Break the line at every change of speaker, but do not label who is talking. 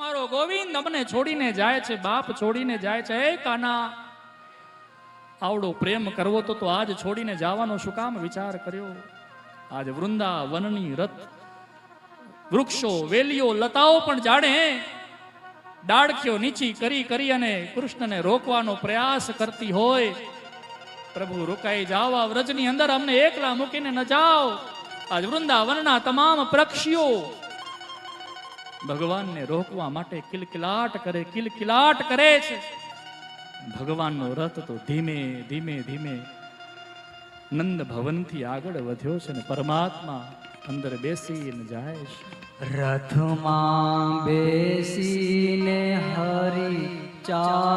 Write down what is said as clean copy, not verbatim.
અમારો ગોવિંદ અમને છોડીને જાય છે, બાપ છોડીને જાય છે. હે કાના, આવડો પ્રેમ કરવો તો આજ છોડીને જવાનો શું કામ વિચાર કર્યો? આજ વૃંદાવનની રથ વૃક્ષો, વેલીઓ, લતાઓ પણ જાણે ડાળખીઓ નીચી કરી અને કૃષ્ણને રોકવાનો પ્રયાસ કરતી હોય. પ્રભુ રોકાઈ જાઓ, આ વ્રજની અંદર અમને એકલા મૂકીને ન જાઓ. આજ વૃંદાવનના તમામ પક્ષીઓ ભગવાનને રોકવા માટે કિલકિલાટ કરે છે. ભગવાનનો રથ તો ધીમે ધીમે નંદ ભવનથી આગળ વધ્યો છે ને પરમાત્મા અંદર બેસીને જાય છે.
રથમાં બેસીને હરી ચા